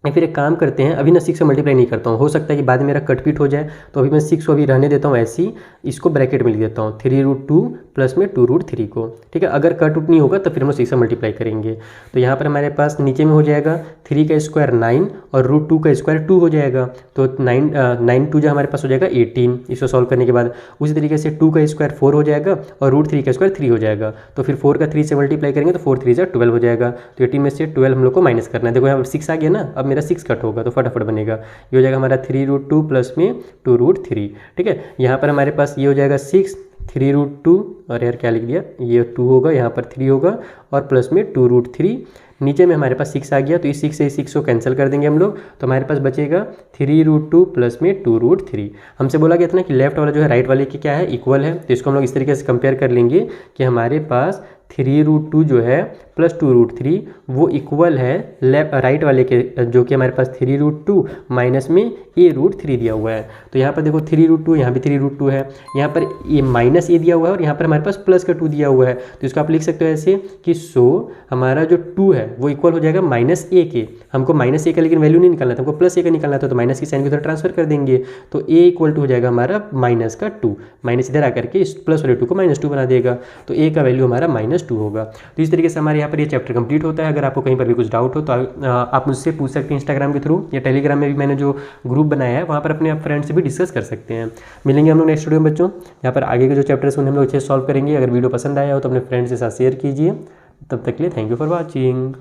या फिर एक काम करते हैं, अभी ना 6 से मल्टीप्लाई नहीं करता हूँ, हो सकता है कि बाद में मेरा कटपीट हो जाए, तो अभी मैं 6 को अभी रहने देता हूँ ऐसे ही, इसको ब्रैकेट में लिख देता हूँ 3√2 प्लस में 2√3 को, ठीक है। अगर कट उट नहीं होगा तो फिर हम 6 से मल्टीप्लाई करेंगे। तो यहाँ पर हमारे पास नीचे में हो जाएगा 3 का स्क्वायर 9 और √2 का स्क्वायर 2 हो जाएगा, तो 9 2 जो हमारे पास हो जाएगा 18 इसको सॉल्व करने के बाद। उसी तरीके से 2 का स्क्वायर 4 हो जाएगा और √3 का स्क्वायर 3 हो जाएगा, तो फिर 4 का 3 से मल्टीप्लाई करेंगे तो 4 3 = 12 हो जाएगा। तो 18 में से 12 हम लोग को माइनस करना है। देखो यहाँ पर 6 आ गया ना, अब मेरा 6 कट होगा तो फटाफट बनेगा। ये हो जाएगा हमारा 3√2 प्लस में 2√3, ठीक है। यहाँ पर हमारे पास ये हो जाएगा 6 3√2 और यार क्या लिख दिया, ये 2 होगा, यहाँ पर 3 होगा और प्लस में 2√3। नीचे में हमारे पास 6 आ गया, तो इस 6 से 6 को कैंसिल कर देंगे हम लोग, तो हमारे पास बचेगा 3√2 प्लस में 2√3। हमसे बोला गया था ना कि लेफ्ट वाला जो है राइट वाले के क्या है, इक्वल है, तो इसको हम लोग इस तरीके से कंपेयर कर लेंगे कि हमारे पास 3√2 जो है प्लस 2√3 वो इक्वल है राइट वाले के, जो कि हमारे पास 3√2 माइनस में a√3 दिया हुआ है। तो यहाँ पर देखो 3√2, यहाँ भी 3√2 है, यहाँ पर ये माइनस a दिया हुआ है और यहाँ पर हमारे पास प्लस का 2 दिया हुआ है, तो इसको आप लिख सकते हो ऐसे कि हमारा जो 2 है वो इक्वल हो जाएगा -a के। हमको -a का लेकिन वैल्यू नहीं निकालना था, हमको +a का निकालना था, तो माइनस की साइन को उधर ट्रांसफर कर देंगे, तो a = हो जाएगा हमारा -2, माइनस इधर आकर के इस प्लस वाले 2 को -2 बना देगा, तो a का वैल्यू हमारा -2 होगा। तो इस तरीके से हमारे यहाँ पर ये चैप्टर कंप्लीट होता है। अगर आपको कहीं पर भी कुछ डाउट हो तो आप मुझसे पूछ सकते हैं इंस्टाग्राम के थ्रू, या टेलीग्राम में भी मैंने जो ग्रुप बनाया है वहाँ पर अपने फ्रेंड से भी डिस्कस कर सकते हैं। मिलेंगे हम लोग नेक्स्ट वीडियो में बच्चों, यहाँ पर आगे के जो चैप्टर्स उन्हें हम लोग अच्छे से सॉल्व करेंगे। अगर वीडियो पसंद आया हो तो अपने फ्रेंड्स के साथ शेयर कीजिए। तब तक के लिए थैंक यू फॉर वॉचिंग।